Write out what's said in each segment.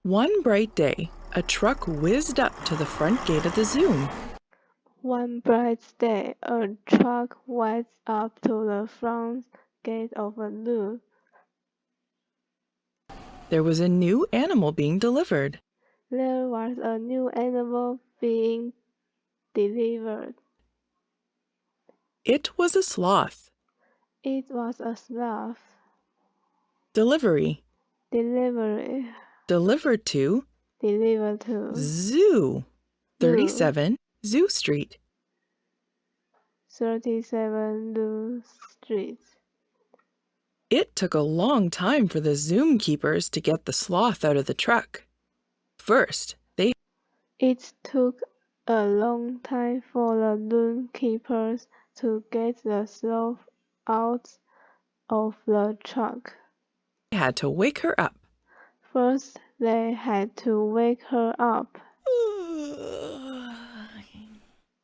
One bright day, a truck whizzed up to the front gate of the Zoom. One bright day, a truck whizzed up to the front gate of the zoo. There was a new animal being delivered. There was a new animal being delivered. It was a sloth. It was a sloth. Delivery. Delivery. Delivered to Delivered to Zoo. 37 Zoo Street. 37 Zoo Street. It took a long time for the Zoom keepers to get the sloth out of the truck. First, It took a long time for the zoo keepers to get the sloth out of the truck. had to wake her up. First, they had to wake her up.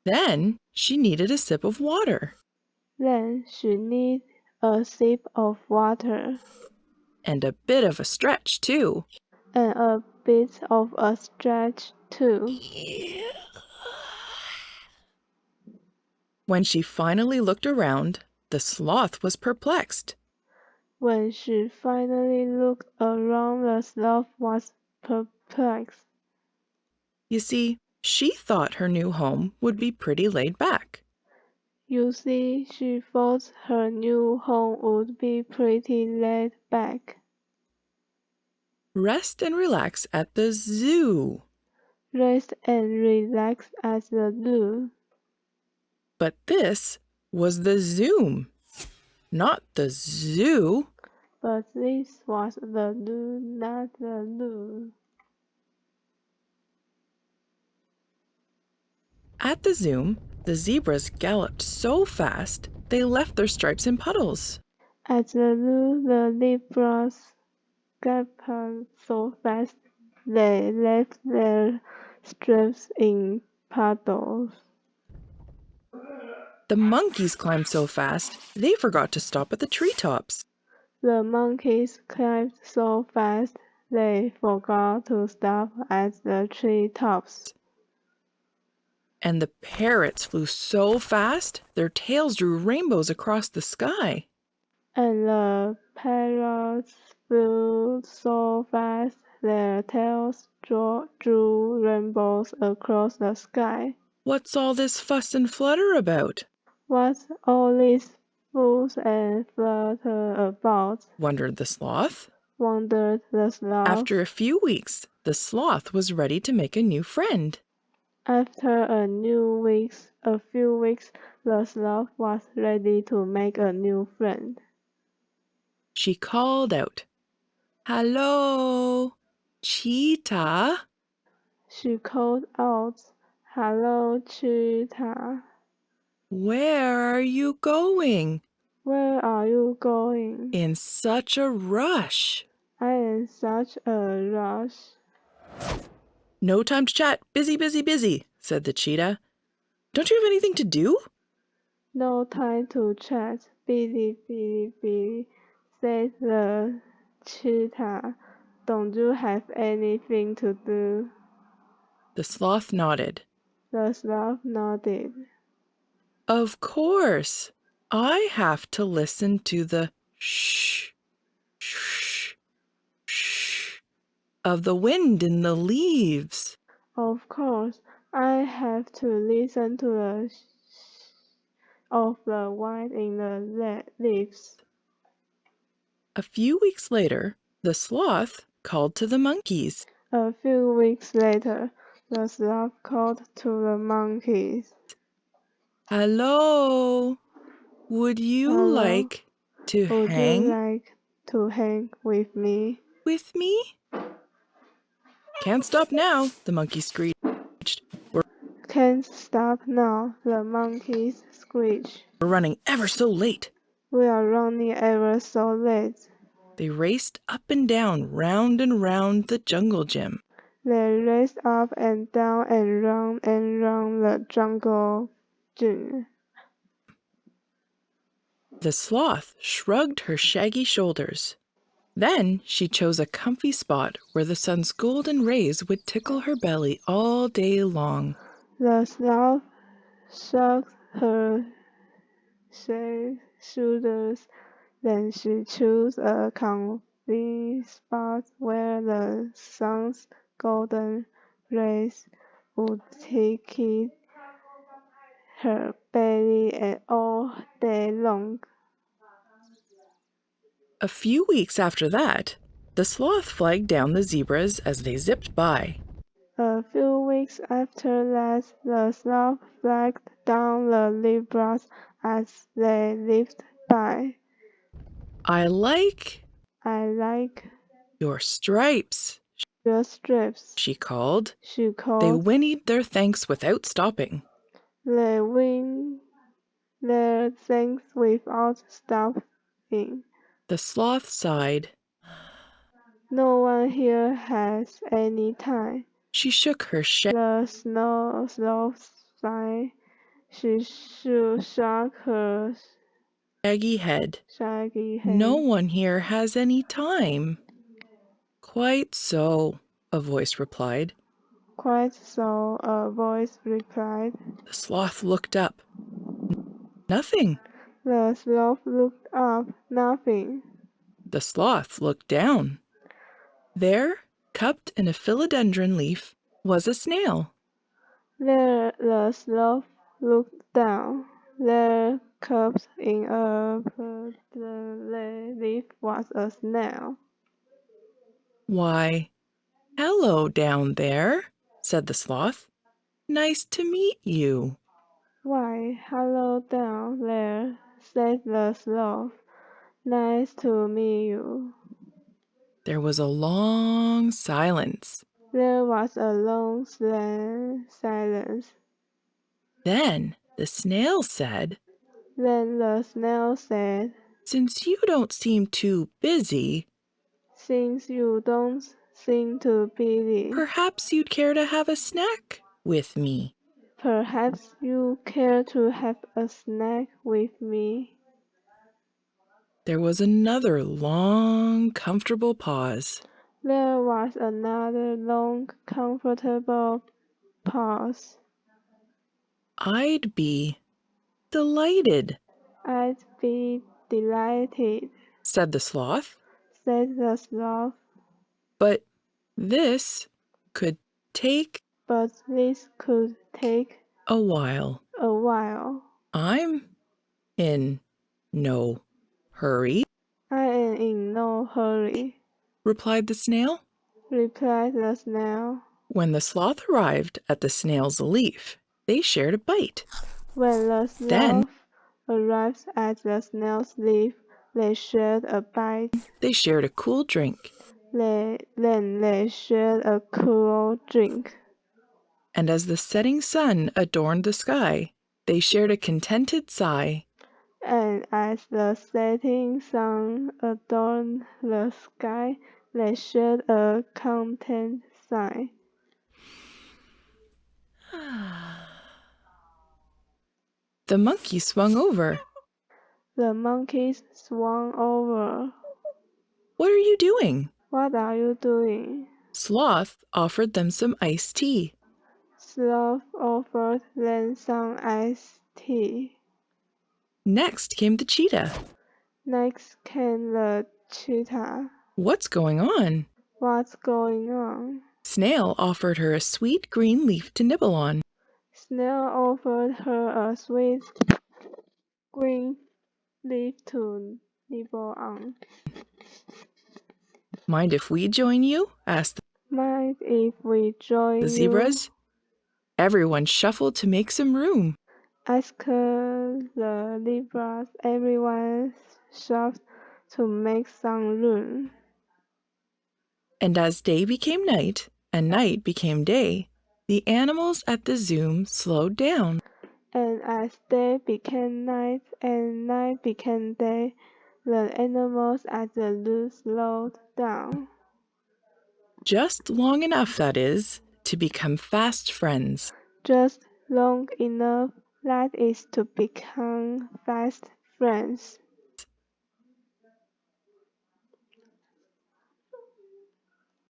Then she needed a sip of water. Then she needed a sip of water. And a bit of a stretch, too. And a bit of a stretch, too. When she finally looked around, the sloth was perplexed. When she finally looked around, the sloth was perplexed. You see, she thought her new home would be pretty laid back. You see, she thought her new home would be pretty laid back. Rest and relax at the zoo. Rest and relax at the zoo. But this was the Zoom, not the zoo. But this was the zoo, not the zoo. At the Zoom, the zebras galloped so fast they left their stripes in puddles. At the zoo, the zebras galloped so fast they left their stripes in puddles. The monkeys climbed so fast they forgot to stop at the treetops. The monkeys climbed so fast they forgot to stop at the tree tops. And the parrots flew so fast their tails drew rainbows across the sky. And the parrots flew so fast their tails drew rainbows across the sky. What's all this fuss and flutter about? What's all this fuss and flutter about? Wondered the sloth. Wondered the sloth. After a few weeks, the sloth was ready to make a new friend. After a few weeks, the sloth was ready to make a new friend. She called out, "Hello, cheetah." She called out, "Hello, cheetah. Where are you going? Where are you going? In such a rush. I am in such a rush." No time to chat. Busy, busy, busy, said the cheetah. Don't you have anything to do? No time to chat. Busy, busy, busy, said the cheetah. Don't you have anything to do? The sloth nodded. The sloth nodded. Of course. I have to listen to the shh, shh, shh of the wind in the leaves. Of course, I have to listen to the of the wind in the leaves. A few weeks later, the sloth called to the monkeys. A few weeks later, the sloth called to the monkeys. Hello, would you Hello, like to would hang you like to hang with me? with me? Can't stop now, the monkey screeched. Can't stop now, the monkeys screeched. We're running ever so late. We are running ever so late. They raced up and down, round and round the jungle gym. They raced up and down and round the jungle gym. The sloth shrugged her shaggy shoulders. Then she chose a comfy spot where the sun's golden rays would tickle her belly all day long. The sloth shrugged her shoulders. Then she chose a comfy spot where the sun's golden rays would tickle her belly all day long. A few weeks after that, the sloth flagged down the zebras as they zipped by. A few weeks after that, the sloth flagged down the zebras as they lived by. I like I like your stripes, your strips, she called. she They called. whinnied their thanks without stopping. They win their thanks without stopping. The sloth sighed. No one here has any time. She shook her The sloth sighed. She shook her shaggy head. shaggy No head. one here has any time. Quite so, a voice replied. Quite so, a voice replied. The sloth looked up. Nothing. The sloth looked up. Nothing. The sloth looked down. There, cupped in a philodendron leaf, was a snail. There, the sloth looked down. There, cupped in a leaf, was a snail. Why, hello down there, said the sloth. Nice to meet you. Why, hello down there, said the sloth. Nice to meet you. There was a long silence. There was a long silence. Then the snail said, Then the snail said, Since you don't seem too busy, since you don't seem to be, perhaps you'd care to have a snack with me. perhaps you care to have a snack with me. There was another long, comfortable pause. There was another long, comfortable pause. I'd be delighted, I'd be delighted, said the sloth, said the sloth, but this could take but this could take a while. a while. I'm in no hurry, I am in no hurry, replied the snail. replied the snail. When the sloth arrived at the snail's leaf, they shared a bite. When the Then sloth arrived at the snail's leaf, they shared a bite. they shared a cool drink. Then they shared a cool drink. And as the setting sun adorned the sky, they shared a contented sigh. And as the setting sun adorned the sky, they shared a content sigh. The monkey swung over. The monkeys swung over. What are you doing? What are you doing? Sloth offered them some iced tea. Sloth offered them some iced tea. Next came the cheetah. Next came the cheetah. What's going on? What's going on? Snail offered her a sweet green leaf to nibble on. Snail offered her a sweet green leaf to nibble on. Mind if we join you? Asked Mind if we join the you? zebras. Everyone shuffled to make some room. Asked the zebras. Everyone shoved to make some room. And as day became night and night became day, the animals at the Zoom slowed down. And as day became night and night became day, the animals at the zoo slowed down. Just long enough, that is, to become fast friends. Just long enough, that is, to become fast friends.